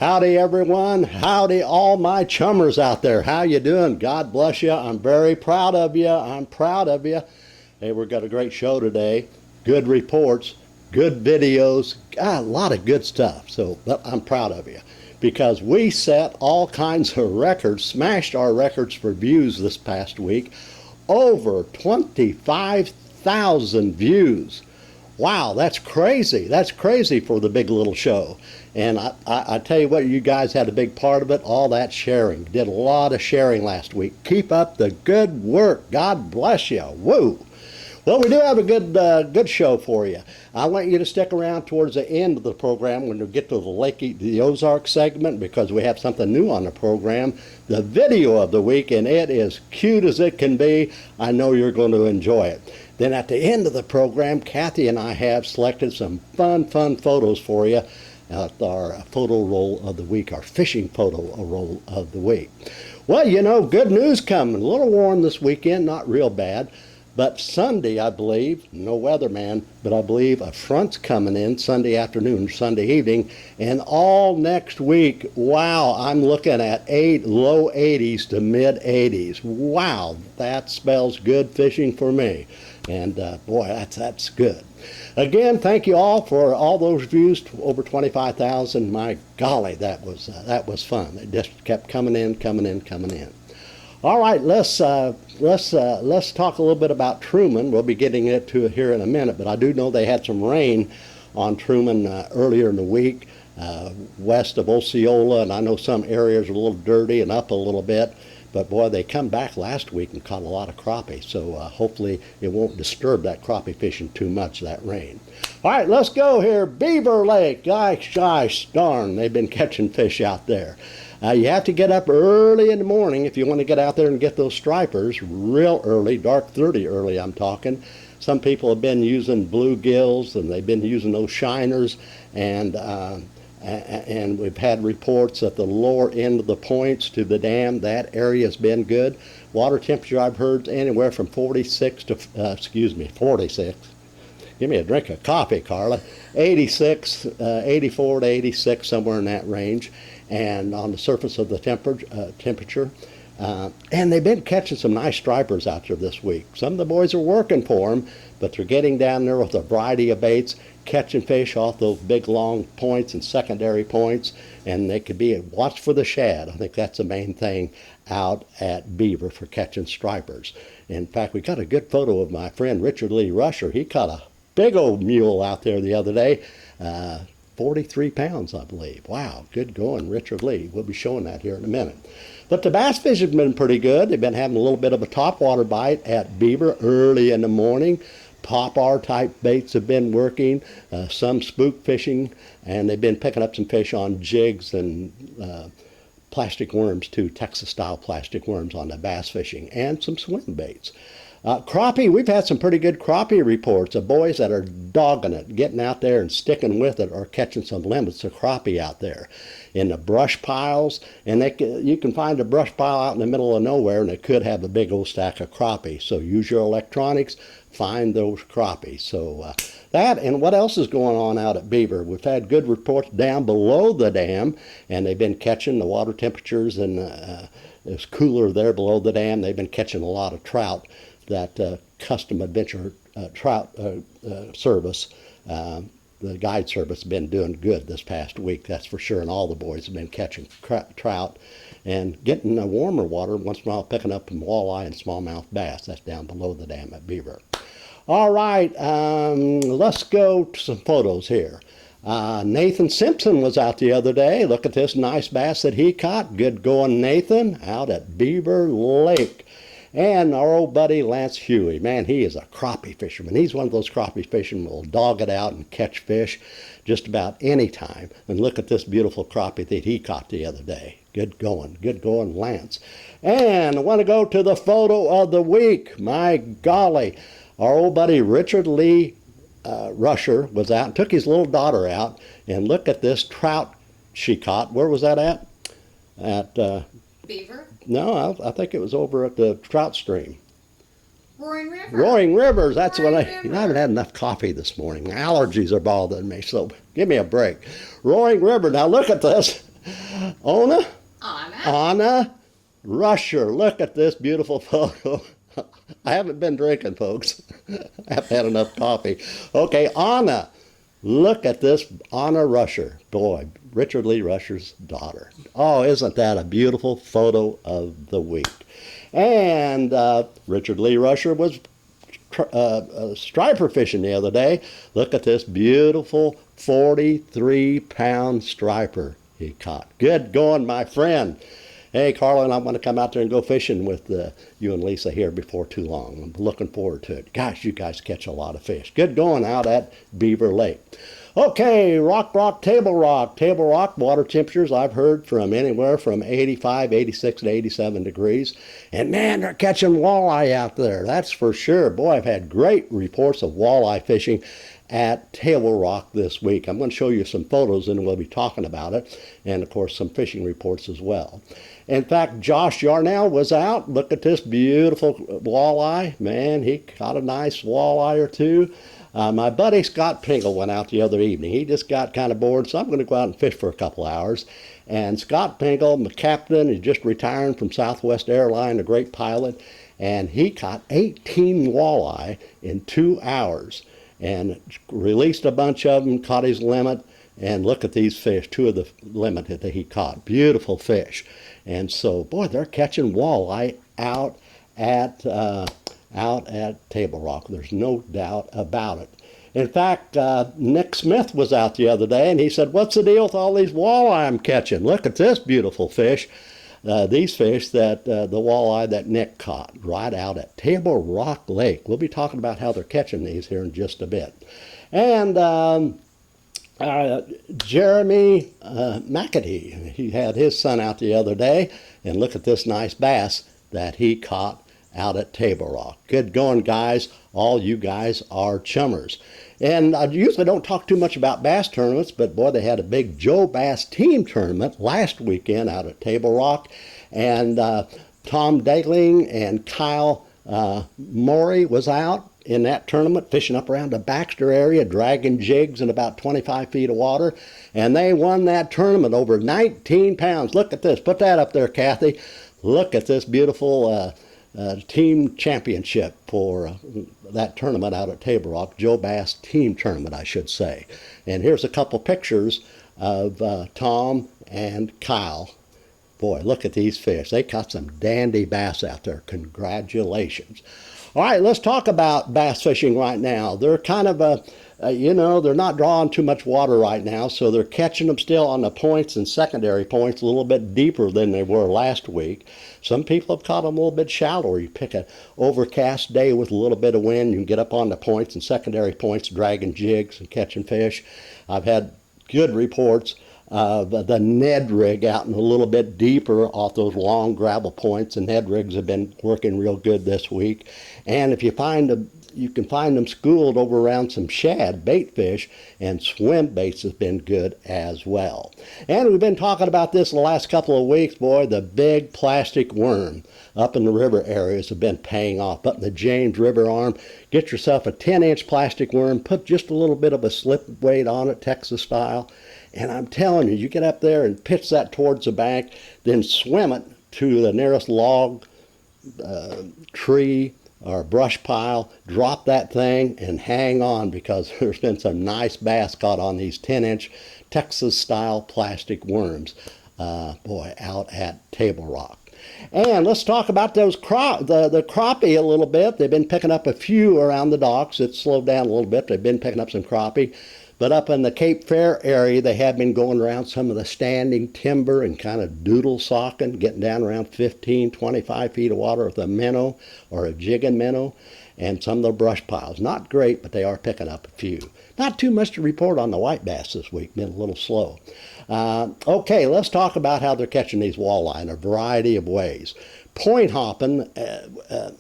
Howdy everyone, howdy all my chummers out there. How you doing? God bless you. I'm very proud of you. I'm proud of you. Hey, we've got a great show today. Good reports, good videos, a lot of good stuff. So I'm proud of you because we set all kinds of records, smashed our records for views this past week. Over 25,000 views. Wow, that's crazy. That's crazy for the Big Little Show. And I tell you what, you guys had a big part of it, all that sharing. Did a lot of sharing last week. Keep up the good work. God bless you. Woo! Well, we do have a good show for you. I want you to stick around towards the end of the program when we get to the Ozark segment because we have something new on the program, the video of the week, and it is cute as it can be. I know you're going to enjoy it. Then at the end of the program, Kathy and I have selected some fun photos for you. Our photo roll of the week, our fishing photo roll of the week. Well, you know, good news coming. A little warm this weekend, not real bad. But Sunday, I believe, no weatherman, but I believe a front's coming in Sunday afternoon, Sunday evening, and all next week, wow, I'm looking at low 80s to mid 80s. Wow, that spells good fishing for me. And boy, that's good. Again, thank you all for all those views, over 25,000. My golly, that was fun. It just kept coming in. All right, let's talk a little bit about Truman. We'll be getting into it here in a minute, but I do know they had some rain on Truman earlier in the week, west of Osceola, and I know some areas are a little dirty and up a little bit. But boy, they come back last week and caught a lot of crappie, so hopefully it won't disturb that crappie fishing too much, that rain. All right, let's go here. Beaver Lake, gosh darn, they've been catching fish out there. You have to get up early in the morning if you want to get out there and get those stripers real early, dark 30 early I'm talking. Some people have been using bluegills and they've been using those shiners, and we've had reports at the lower end of the points to the dam. That area has been good. Water temperature I've heard anywhere from 46. Give me a drink of coffee, Carla. 86, 84 to 86, somewhere in that range. And on the surface of the temperature. And they've been catching some nice stripers out there this week. Some of the boys are working for them, but they're getting down there with a variety of baits, catching fish off those big long points and secondary points, and they could be watch for the shad. I think that's the main thing out at Beaver for catching stripers. In fact, we got a good photo of my friend Richard Lee Rusher. He caught a big old mule out there the other day, 43 pounds, I believe. Wow, good going, Richard Lee. We'll be showing that here in a minute. But the bass fishing has been pretty good. They've been having a little bit of a topwater bite at Beaver early in the morning. Popper type baits have been working, some spook fishing, and they've been picking up some fish on jigs and plastic worms too, Texas style plastic worms on the bass fishing, and some swim baits. Crappie, we've had some pretty good crappie reports. The boys that are dogging it, getting out there and sticking with it, are catching some limits of crappie out there in the brush piles. And you can find a brush pile out in the middle of nowhere, and it could have a big old stack of crappie. So use your electronics, find those crappie. So that, and what else is going on out at Beaver? We've had good reports down below the dam, and they've been catching the water temperatures, and it's cooler there below the dam. They've been catching a lot of trout. That custom adventure trout service, the guide service, has been doing good this past week, that's for sure, and all the boys have been catching trout and getting warmer water once in a while, picking up some walleye and smallmouth bass. That's down below the dam at Beaver. All right, let's go to some photos here. Nathan Simpson was out the other day. Look at this nice bass that he caught. Good going, Nathan, out at Beaver Lake. And our old buddy Lance Huey, man, he is a crappie fisherman. He's one of those crappie fishermen who will dog it out and catch fish just about any time. And look at this beautiful crappie that he caught the other day. Good going, Lance. And I want to go to the photo of the week. My golly, our old buddy Richard Lee Rusher was out and took his little daughter out. And look at this trout she caught. Where was that at? At Beaver? No, I think it was over at the trout stream. Roaring River. Roaring Rivers. That's Roaring what I River. haven't had enough coffee this morning. Allergies are bothering me, so give me a break. Roaring River. Now look at this. Ona? Anna. Anna Rusher. Look at this beautiful photo. I haven't been drinking, folks. I haven't had enough coffee. Okay, Anna. Look at this Anna Rusher. Boy, Richard Lee Rusher's daughter. Oh, isn't that a beautiful photo of the week? And Richard Lee Rusher was striper fishing the other day. Look at this beautiful 43-pound striper he caught. Good going, my friend. Hey, Carla and I want to come out there and go fishing with you and Lisa here before too long. I'm looking forward to it. Gosh, you guys catch a lot of fish. Good going out at Beaver Lake. Okay, rock, table rock. Table rock water temperatures I've heard from anywhere from 85, 86 to 87 degrees. And man, they're catching walleye out there. That's for sure. Boy, I've had great reports of walleye fishing at Table Rock this week. I'm going to show you some photos and we'll be talking about it, and of course some fishing reports as well. In fact, Josh Yarnell was out. Look at this beautiful walleye. Man, he caught a nice walleye or two. My buddy Scott Pingle went out the other evening. He just got kind of bored, so I'm going to go out and fish for a couple hours. And Scott Pingle, the captain, is just retiring from Southwest Airline, a great pilot, and he caught 18 walleye in 2 hours. And released a bunch of them, caught his limit, and look at these fish, 2 of the limit that he caught. Beautiful fish. And so, boy, they're catching walleye out at Table Rock. There's no doubt about it. In fact, Nick Smith was out the other day, and he said, what's the deal with all these walleye I'm catching? Look at this beautiful fish. These fish that the walleye that Nick caught right out at Table Rock Lake. We'll be talking about how they're catching these here in just a bit. And Jeremy McAtee, he had his son out the other day, and look at this nice bass that he caught out at Table Rock. Good going, guys. All you guys are chummers. And I usually don't talk too much about bass tournaments, but boy, they had a big Joe Bass team tournament last weekend out at Table Rock. And Tom Dagling and Kyle Morey was out in that tournament fishing up around the Baxter area, dragging jigs in about 25 feet of water. And they won that tournament over 19 pounds. Look at this. Put that up there, Kathy. Look at this beautiful team championship for that tournament out at Table Rock, Joe Bass team tournament, I should say. And here's a couple pictures of Tom and Kyle. Boy, look at these fish. They caught some dandy bass out there. Congratulations. All right, let's talk about bass fishing right now. They're kind of they're not drawing too much water right now, so they're catching them still on the points and secondary points a little bit deeper than they were last week. Some people have caught them a little bit shallower. You pick an overcast day with a little bit of wind, you can get up on the points and secondary points dragging jigs and catching fish. I've had good reports of the Ned rig out and a little bit deeper off those long gravel points. The Ned rigs have been working real good this week. And if you find them, you can find them schooled over around some shad bait fish, and swim baits has been good as well. And we've been talking about this in the last couple of weeks, boy, the big plastic worm up in the river areas have been paying off. Up in the James River arm, get yourself a 10-inch plastic worm, put just a little bit of a slip weight on it, Texas style, and I'm telling you, you get up there and pitch that towards the bank, then swim it to the nearest log, tree, or brush pile, drop that thing and hang on, because there's been some nice bass caught on these 10-inch Texas-style plastic worms, boy, out at Table Rock. And let's talk about those the crappie a little bit. They've been picking up a few around the docks. It's slowed down a little bit. They've been picking up some crappie. But up in the Cape Fair area, they have been going around some of the standing timber and kind of doodle socking, getting down around 15, 25 feet of water with a minnow or a jigging minnow, and some of the brush piles. Not great, but they are picking up a few. Not too much to report on the white bass this week. Been a little slow. Okay, let's talk about how they're catching these walleye in a variety of ways. Point hopping,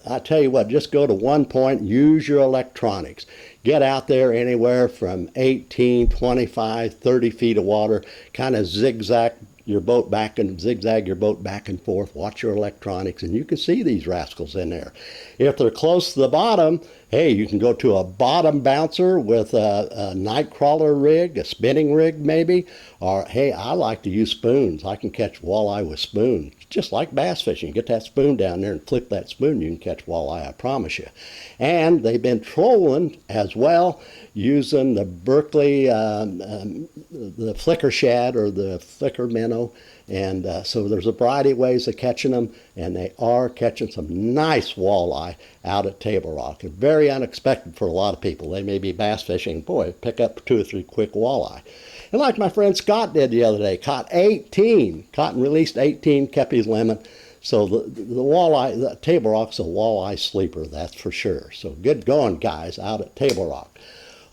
I tell you what, just go to one point, use your electronics. Get out there anywhere from 18, 25, 30 feet of water, kind of zigzag your boat back and forth. Watch your electronics, and you can see these rascals in there. If they're close to the bottom, Hey, you can go to a bottom bouncer with a night crawler rig, a spinning rig maybe, or hey, I like to use spoons. I can catch walleye with spoons, just like bass fishing. Get that spoon down there and flip that spoon, you can catch walleye, I promise you. And they've been trolling as well using the Berkeley, the flicker shad or the flicker minnow. And so there's a variety of ways of catching them, and they are catching some nice walleye out at Table Rock. It's very unexpected for a lot of people. They may be bass fishing, boy, pick up 2 or 3 quick walleye. And like my friend Scott did the other day, caught 18, caught and released 18, kept his limit. So the walleye, the Table Rock's a walleye sleeper, that's for sure. So good going, guys, out at Table Rock.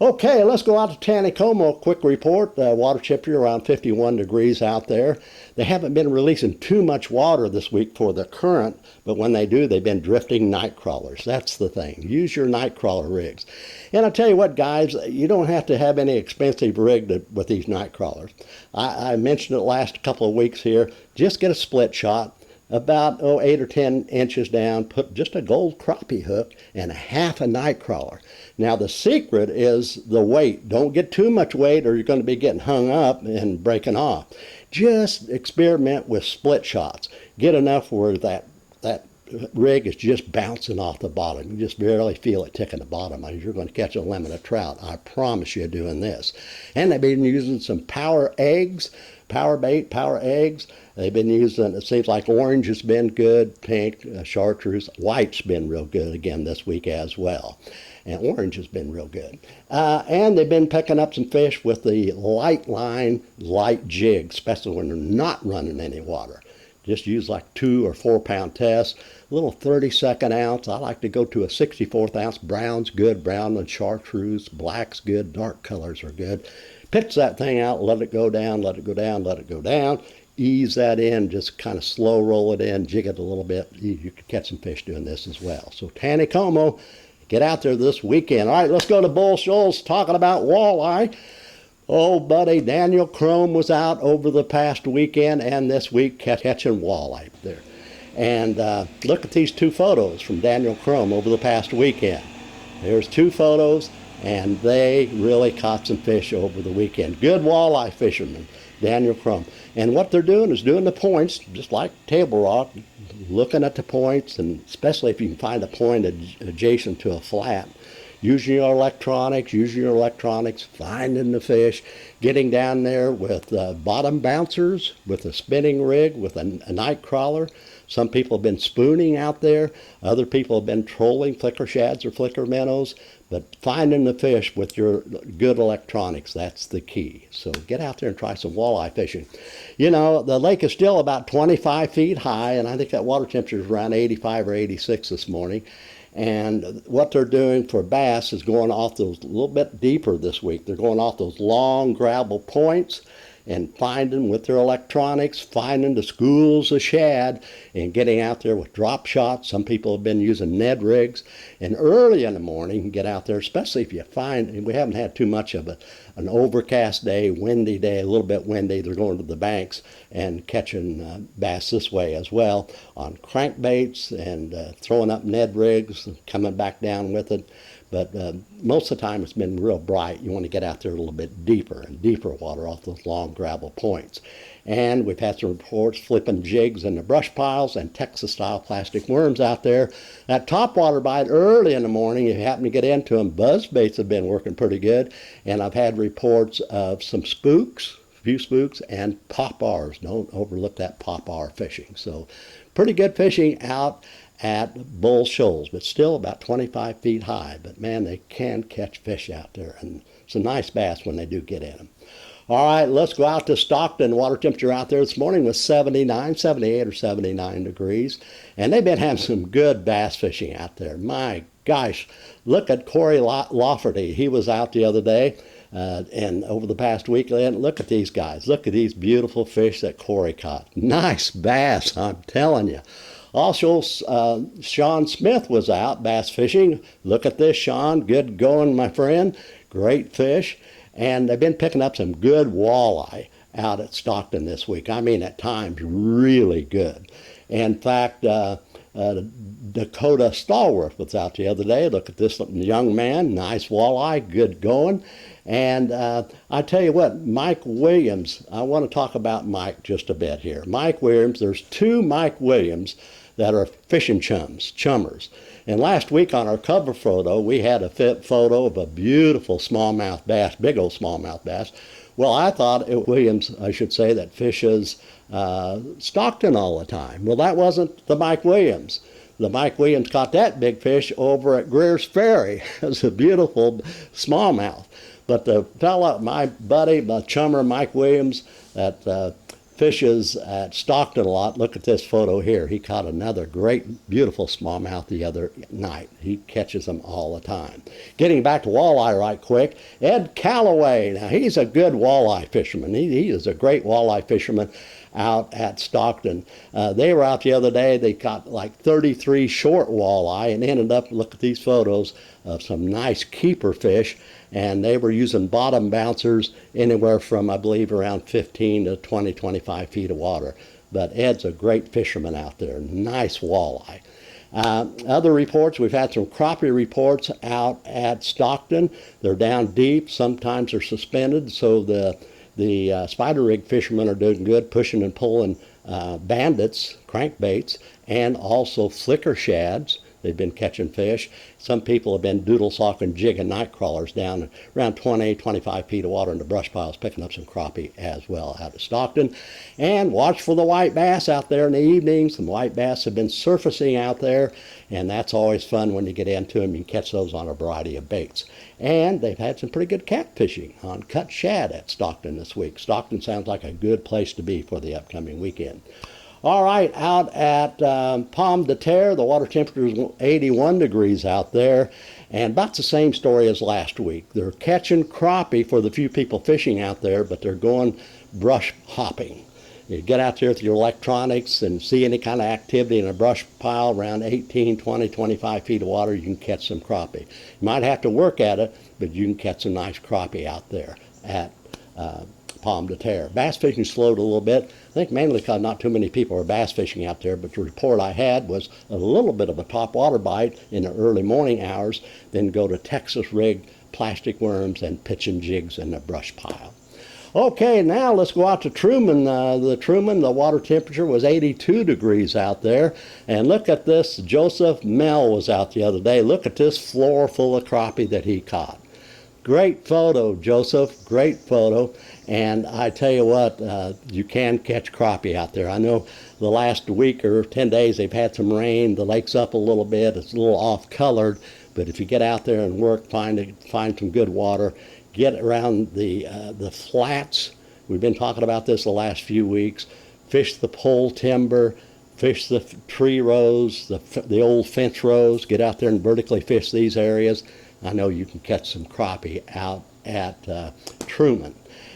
Okay, let's go out to Taneycomo. Quick report. Water temperature around 51 degrees out there. They haven't been releasing too much water this week for the current, but when they do, they've been drifting night crawlers. That's the thing. Use your night crawler rigs. And I'll tell you what, guys, you don't have to have any expensive rig with these night crawlers. I mentioned it last couple of weeks here. Just get a split shot. About 8 or 10 inches down, put just a gold crappie hook and a half a night crawler. Now the secret is the weight. Don't get too much weight or you're going to be getting hung up and breaking off. Just experiment with split shots. Get enough where that rig is just bouncing off the bottom. You just barely feel it ticking the bottom. You're going to catch a limit of trout. I promise you doing this. And they've been using some power eggs, power bait, power eggs. They've been using, it seems like orange has been good, pink, chartreuse, white's been real good again this week as well. And orange has been real good. And they've been picking up some fish with the light line, light jig, especially when they're not running any water. Just use like 2 or 4 pound tests, a little 32nd ounce. I like to go to a 64th ounce. Brown's good, brown and chartreuse, black's good, dark colors are good. Pitch that thing out, let it go down, let it go down, let it go down. Ease that in, just kind of slow roll it in, jig it a little bit. You could catch some fish doing this as well. So Taneycomo, get out there this weekend. All right, let's go to Bull Shoals talking about walleye. Oh, buddy, Daniel Crome was out over the past weekend and this week catching walleye there. And look at these 2 photos from Daniel Crome over the past weekend. There's 2 photos, and they really caught some fish over the weekend. Good walleye fishermen, Daniel Crome. And what they're doing is doing the points, just like Table Rock, looking at the points, and especially if you can find a point adjacent to a flat. Using your electronics, finding the fish, getting down there with bottom bouncers, with a spinning rig, with a night crawler. Some people have been spooning out there. Other people have been trolling flicker shads or flicker minnows. But finding the fish with your good electronics, that's the key. So get out there and try some walleye fishing. You know, the lake is still about 25 feet high, and I think that water temperature is around 85 or 86 this morning. And what they're doing for bass is going off those a little bit deeper this week. They're going off those long gravel points and finding with their electronics, finding the schools of shad and getting out there with drop shots. Some people have been using Ned rigs. And early in the morning, get out there, especially if you find, we haven't had too much of an overcast day, windy day, a little bit windy. They're going to the banks and catching bass this way as well on crankbaits and throwing up Ned rigs and coming back down with it. But most of the time it's been real bright. You want to get out there a little bit deeper and deeper water off those long gravel points. And we've had some reports flipping jigs in the brush piles and Texas-style plastic worms out there. That topwater bite early in the morning, if you happen to get into them, buzz baits have been working pretty good. And I've had reports of some spooks, a few spooks, and pop-Rs. Don't overlook that pop-R fishing. So pretty good fishing out at Bull Shoals, but still about 25 feet high. But man, they can catch fish out there, and it's a nice bass when they do get in them. All right, let's go out to Stockton. Water temperature out there this morning was 78 or 79 degrees, and they've been having some good bass fishing out there. My gosh, look at Corey Lafferty. He was out the other day, and over the past week, look at these guys. Look at these beautiful fish that Corey caught. Nice bass, I'm telling you. Also, Sean Smith was out bass fishing. Look at this, Sean. Good going, my friend. Great fish. And they've been picking up some good walleye out at Stockton this week. I mean, at times, really good. In fact, Dakota Stallworth was out the other day. Look at this young man, nice walleye, good going. And I tell you what, Mike Williams, I want to talk about Mike just a bit here. Mike Williams, there's two Mike Williams that are fishing chummers. And last week on our cover photo, we had a photo of a beautiful smallmouth bass, big old smallmouth bass. Well, I thought it was Williams, I should say, that fishes Stockton all the time. Well, that wasn't the Mike Williams. The Mike Williams caught that big fish over at Greer's Ferry. It was a beautiful smallmouth. But the fella, my buddy, my chummer, Mike Williams, that fishes at Stockton a lot, look at this photo here. He caught another great, beautiful smallmouth the other night. He catches them all the time. Getting back to walleye right quick, Ed Calloway. Now, he's a good walleye fisherman. He is a great walleye fisherman out at Stockton. They were out the other day. They caught like 33 short walleye and ended up, look at these photos, of some nice keeper fish. And they were using bottom bouncers anywhere from, I believe, around 15 to 20, 25 feet of water. But Ed's a great fisherman out there. Nice walleye. Other reports, we've had some crappie reports out at Stockton. They're down deep. Sometimes they're suspended, so the spider rig fishermen are doing good, pushing and pulling bandits, crankbaits, and also flicker shads. They've been catching fish. Some people have been doodle socking, jigging night crawlers down around 20, 25 feet of water in the brush piles, picking up some crappie as well out of Stockton. And watch for the white bass out there in the evenings. Some white bass have been surfacing out there, and that's always fun when you get into them. You can catch those on a variety of baits. And they've had some pretty good catfishing on cut shad at Stockton this week. Stockton sounds like a good place to be for the upcoming weekend. All right, out at Pomme de Terre, the water temperature is 81 degrees out there, and about the same story as last week. They're catching crappie for the few people fishing out there, but they're going brush hopping. You get out there with your electronics and see any kind of activity in a brush pile around 18, 20, 25 feet of water, you can catch some crappie. You might have to work at it, but you can catch some nice crappie out there at Pomme de Terre. Bass fishing slowed a little bit. I think mainly because not too many people are bass fishing out there, but the report I had was a little bit of a top water bite in the early morning hours, then go to Texas rig, plastic worms, and pitching jigs in the brush pile. Okay, now let's go out to Truman. The water temperature was 82 degrees out there. And look at this, Joseph Mell was out the other day. Look at this floor full of crappie that he caught. Great photo, Joseph, great photo. And I tell you what, you can catch crappie out there. I know the last week or 10 days they've had some rain. The lake's up a little bit. It's a little off-colored. But if you get out there and work, find some good water, get around the flats. We've been talking about this the last few weeks. Fish the pole timber, fish the tree rows, the old fence rows. Get out there and vertically fish these areas. I know you can catch some crappie out at Truman.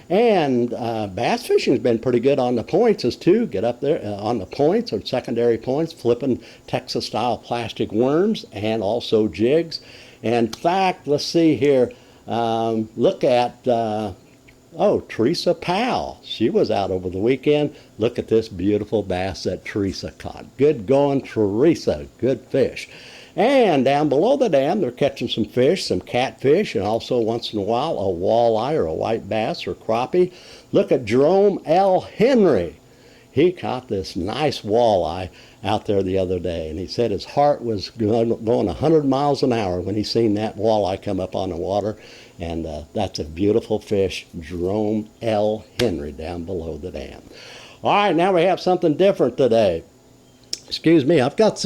And bass fishing has been pretty good on the points as too. Get up there on the points or secondary points, flipping Texas-style plastic worms and also jigs. And in fact, let's see here. Look at, Teresa Powell. She was out over the weekend. Look at this beautiful bass that Teresa caught. Good going, Teresa. Good fish. And down below the dam, they're catching some fish, some catfish, and also once in a while a walleye or a white bass or crappie. Look at Jerome L. Henry. He caught this nice walleye out there the other day, and he said his heart was going 100 miles an hour when he seen that walleye come up on the water. And that's a beautiful fish, Jerome L. Henry, down below the dam. All right, now we have something different today. Excuse me, I've had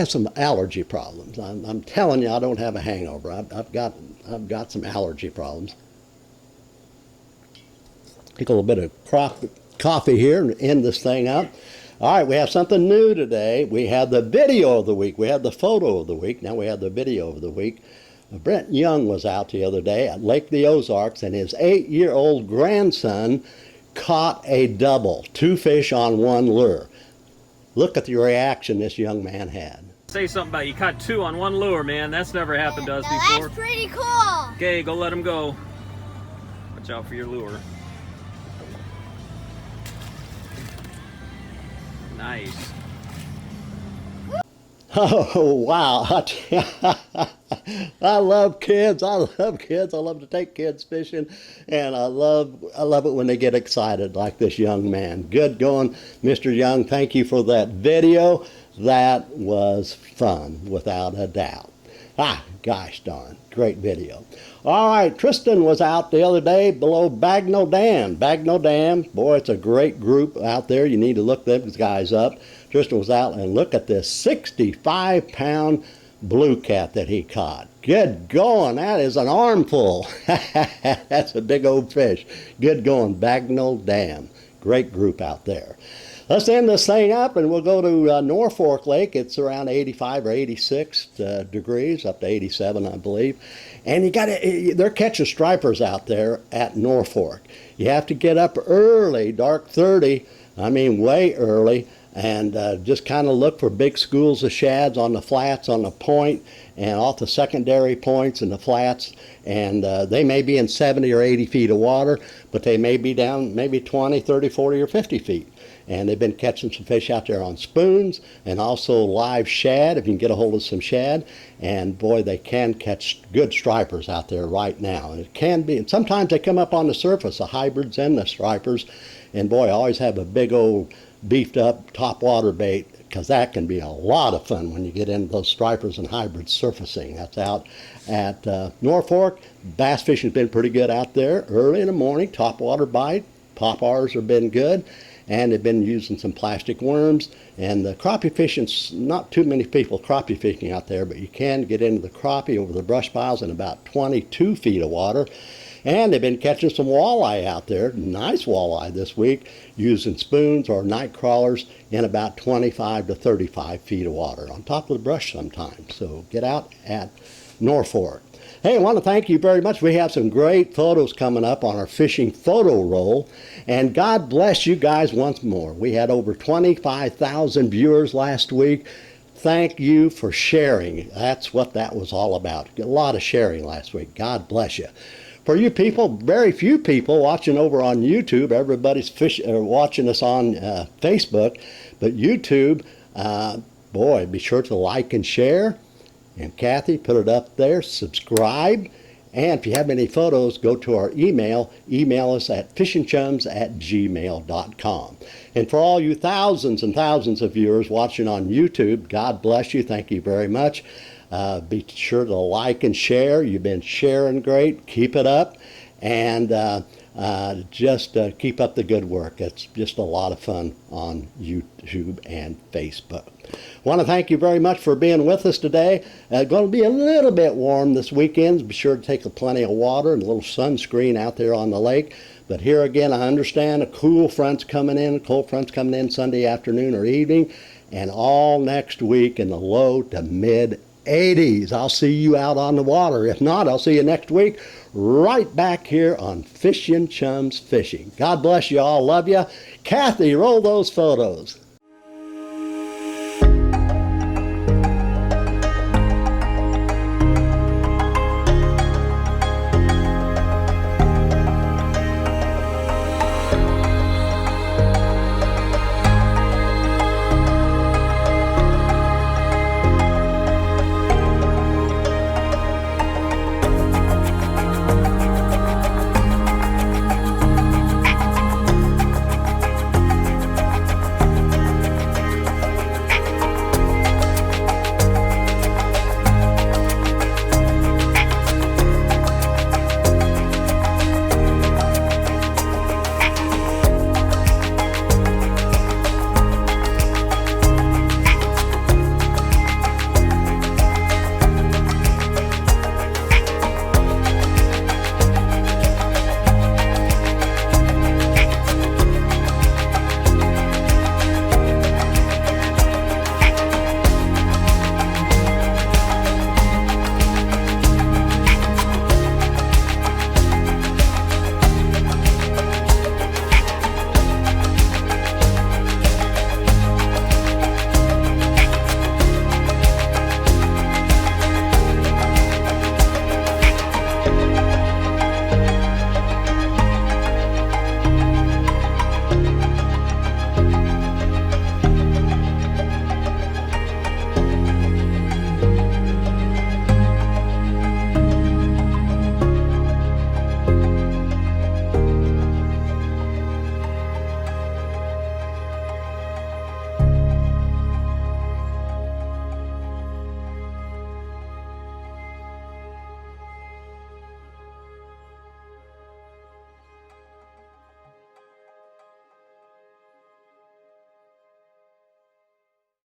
some allergy problems. I'm telling you, I don't have a hangover. I've got some allergy problems. Take a little bit of coffee here and end this thing up. All right, we have something new today. We have the video of the week. We had the photo of the week. Now we have the video of the week. Brent Young was out the other day at Lake the Ozarks, and his 8-year-old grandson caught a double, 2 fish on 1 lure. Look at the reaction this young man had. Say something about you caught 2 on 1 lure, man. That's never happened to us before. That's pretty cool. Okay, go let him go. Watch out for your lure. Nice. Oh, wow. I love kids. I love kids. I love to take kids fishing, and I love it when they get excited like this young man. Good going, Mr. Young. Thank you for that video. That was fun, without a doubt. Gosh darn, great video. All right, Tristan was out the other day below Bagnell Dam. Bagnell Dam, boy, it's a great group out there. You need to look those guys up. Tristan was out, and look at this 65-pound blue cat that he caught. Good going. That is an armful. That's a big old fish. Good going, Bagnell Dam. Great group out there. Let's end this thing up, and we'll go to Norfolk Lake. It's around 85 or 86 degrees, up to 87, I believe. And they're catching stripers out there at Norfolk. You have to get up early, dark 30, I mean way early, and just kind of look for big schools of shads on the flats, on the point, and off the secondary points and the flats. And they may be in 70 or 80 feet of water, but they may be down maybe 20, 30, 40, or 50 feet. And they've been catching some fish out there on spoons and also live shad, if you can get a hold of some shad. And boy, they can catch good stripers out there right now. And it can be, and sometimes they come up on the surface, the hybrids and the stripers. And boy, I always have a big old beefed up top water bait, because that can be a lot of fun when you get into those stripers and hybrids surfacing. That's out at Norfolk. Bass fishing's been pretty good out there early in the morning. Top water bite. Pop-Rs have been good. And they've been using some plastic worms. And the crappie fishing's not too many people crappie fishing out there, but you can get into the crappie over the brush piles in about 22 feet of water. And they've been catching some walleye out there, nice walleye this week, using spoons or night crawlers in about 25 to 35 feet of water, on top of the brush sometimes. So get out at Norfolk. Hey, I want to thank you very much. We have some great photos coming up on our fishing photo roll. And God bless you guys once more. We had over 25,000 viewers last week. Thank you for sharing. That's what that was all about. A lot of sharing last week. God bless you. For you people, very few people watching over on YouTube. Everybody's watching us on Facebook. But YouTube, boy, be sure to like and share. And Kathy, put it up there. Subscribe. And if you have any photos, go to our email. Email us at fishingchums@gmail.com. And for all you thousands and thousands of viewers watching on YouTube, God bless you. Thank you very much. Be sure to like and share. You've been sharing great. Keep it up. And just keep up the good work. It's just a lot of fun on YouTube and Facebook. Want to thank you very much for being with us today. Going to be a little bit warm this weekend. Be sure to take plenty of water and a little sunscreen out there on the lake. But here again, I understand a cold front's coming in Sunday afternoon or evening, and all next week in the low to mid 80s. I'll see you out on the water. If not, I'll see you next week right back here on Fishing Chums Fishing. God bless you all. Love you. Kathy, roll those photos.